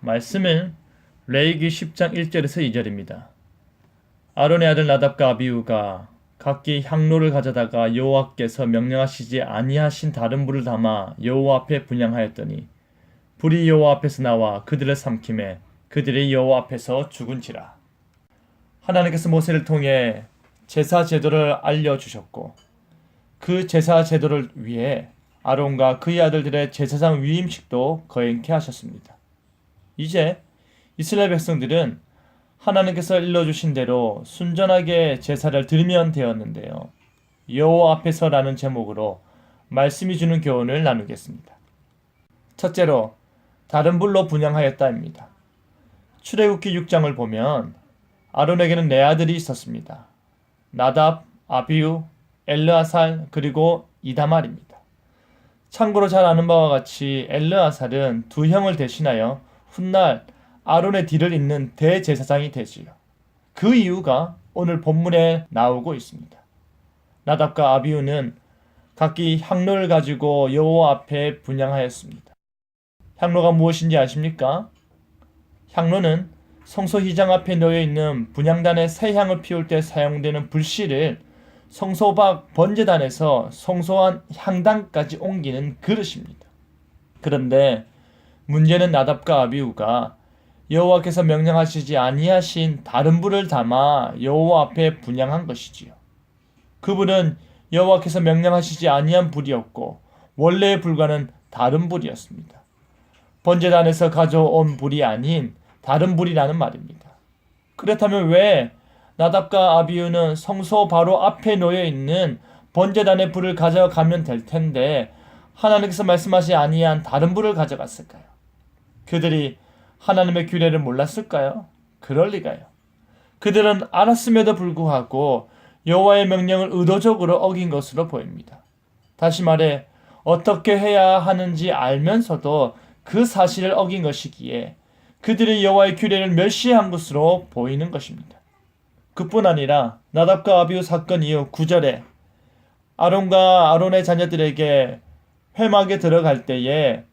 말씀은 레위기 10장 1절에서 2절입니다. 아론의 아들 나답과 아비후가 각기 향로를 가져다가 여호와께서 명령하시지 아니하신 다른 불을 담아 여호와 앞에 분향하였더니 불이 여호와 앞에서 나와 그들을 삼키매 그들이 여호와 앞에서 죽은지라. 하나님께서 모세를 통해 제사 제도를 알려주셨고 그 제사 제도를 위해 아론과 그의 아들들의 제사장 위임식도 거행케 하셨습니다. 이제 이스라엘 백성들은 하나님께서 일러주신 대로 순전하게 제사를 드리면 되었는데요. 여호와 앞에서라는 제목으로 말씀이 주는 교훈을 나누겠습니다. 첫째로 다른 불로 분향하였다입니다. 출애굽기 6장을 보면 아론에게는 네 아들이 있었습니다. 나답, 아비후, 엘르아살 그리고 이다말입니다. 참고로 잘 아는 바와 같이 엘르아살은 두 형을 대신하여 훗날 아론의 뒤를 잇는 대제사장이 되지요. 그 이유가 오늘 본문에 나오고 있습니다. 나답과 아비후는 각기 향로를 가지고 여호와 앞에 분향하였습니다. 향로가 무엇인지 아십니까? 향로는 성소휘장 앞에 놓여 있는 분향단에 새 향을 피울 때 사용되는 불씨를 성소 밖 번제단에서 성소한 향단까지 옮기는 그릇입니다. 그런데 문제는 나답과 아비후가 여호와께서 명령하시지 아니하신 다른 불을 담아 여호와 앞에 분향한 것이지요. 그 불은 여호와께서 명령하시지 아니한 불이었고 원래의 불과는 다른 불이었습니다. 번제단에서 가져온 불이 아닌 다른 불이라는 말입니다. 그렇다면 왜 나답과 아비후는 성소 바로 앞에 놓여 있는 번제단의 불을 가져가면 될 텐데 하나님께서 말씀하시 아니한 다른 불을 가져갔을까요? 그들이 하나님의 규례를 몰랐을까요? 그럴 리가요. 그들은 알았음에도 불구하고 여호와의 명령을 의도적으로 어긴 것으로 보입니다. 다시 말해 어떻게 해야 하는지 알면서도 그 사실을 어긴 것이기에 그들이 여호와의 규례를 멸시한 것으로 보이는 것입니다. 그뿐 아니라 나답과 아비후 사건 이후 9절에 아론과 아론의 자녀들에게 회막에 들어갈 때에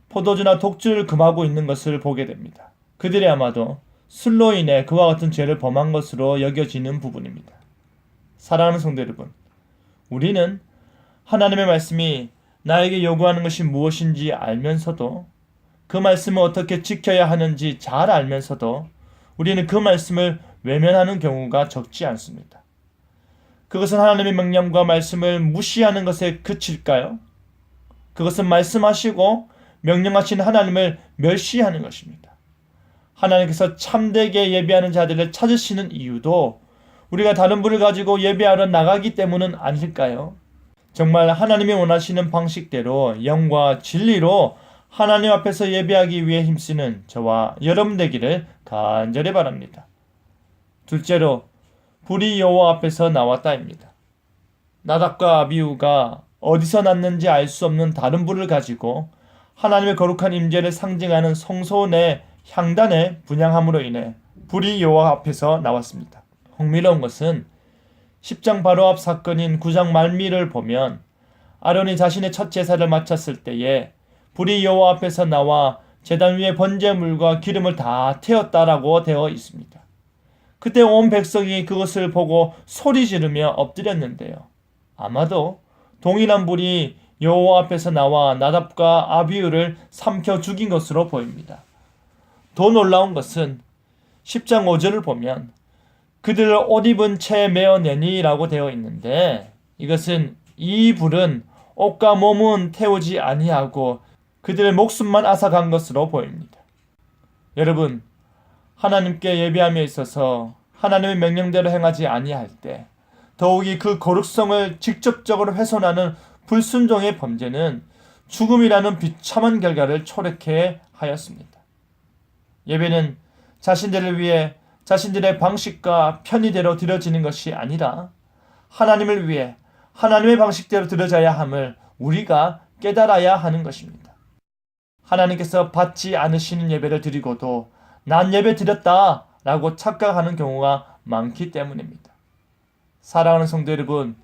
포도주나 독주를 금하고 있는 것을 보게 됩니다. 그들이 아마도 술로 인해 그와 같은 죄를 범한 것으로 여겨지는 부분입니다. 사랑하는 성도 여러분, 우리는 하나님의 말씀이 나에게 요구하는 것이 무엇인지 알면서도 그 말씀을 어떻게 지켜야 하는지 잘 알면서도 우리는 그 말씀을 외면하는 경우가 적지 않습니다. 그것은 하나님의 명령과 말씀을 무시하는 것에 그칠까요? 그것은 말씀하시고 명령하신 하나님을 멸시하는 것입니다. 하나님께서 참되게 예배하는 자들을 찾으시는 이유도 우리가 다른 불을 가지고 예배하러 나가기 때문은 아닐까요? 정말 하나님이 원하시는 방식대로 영과 진리로 하나님 앞에서 예배하기 위해 힘쓰는 저와 여러분 되기를 간절히 바랍니다. 둘째로 불이 여호와 앞에서 나왔다입니다. 나답과 아비후가 어디서 났는지 알 수 없는 다른 불을 가지고 하나님의 거룩한 임재를 상징하는 성소 내 향단에 분향함으로 인해 불이 여호와 앞에서 나왔습니다. 흥미로운 것은 10장 바로 앞 사건인 9장 말미를 보면 아론이 자신의 첫 제사를 마쳤을 때에 불이 여호와 앞에서 나와 제단 위에 번제물과 기름을 다 태웠다라고 되어 있습니다. 그때 온 백성이 그것을 보고 소리 지르며 엎드렸는데요. 아마도 동일한 불이 여호와 앞에서 나와 나답과 아비후를 삼켜 죽인 것으로 보입니다. 더 놀라운 것은 10장 5절을 보면 그들을 옷 입은 채 메어내니 라고 되어 있는데 이것은 이 불은 옷과 몸은 태우지 아니하고 그들의 목숨만 앗아간 것으로 보입니다. 여러분, 하나님께 예배함에 있어서 하나님의 명령대로 행하지 아니할 때 더욱이 그 거룩성을 직접적으로 훼손하는 불순종의 범죄는 죽음이라는 비참한 결과를 초래케 하였습니다. 예배는 자신들을 위해 자신들의 방식과 편의대로 드려지는 것이 아니라 하나님을 위해 하나님의 방식대로 드려져야 함을 우리가 깨달아야 하는 것입니다. 하나님께서 받지 않으시는 예배를 드리고도 난 예배 드렸다 라고 착각하는 경우가 많기 때문입니다. 사랑하는 성도 여러분,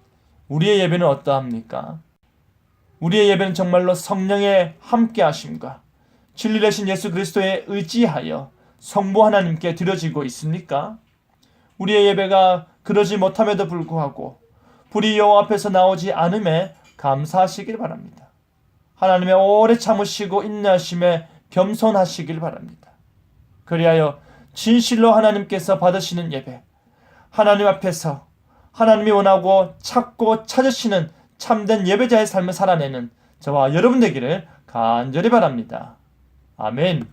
우리의 예배는 어떠합니까? 우리의 예배는 정말로 성령의 함께 하심과 진리 되신 예수 그리스도에 의지하여 성부 하나님께 드려지고 있습니까? 우리의 예배가 그러지 못함에도 불구하고 불이 여호와 앞에서 나오지 않음에 감사하시길 바랍니다. 하나님의 오래 참으시고 인내하심에 겸손하시길 바랍니다. 그리하여 진실로 하나님께서 받으시는 예배, 하나님 앞에서 하나님이 원하고 찾고 찾으시는 참된 예배자의 삶을 살아내는 저와 여러분 되기를 간절히 바랍니다. 아멘.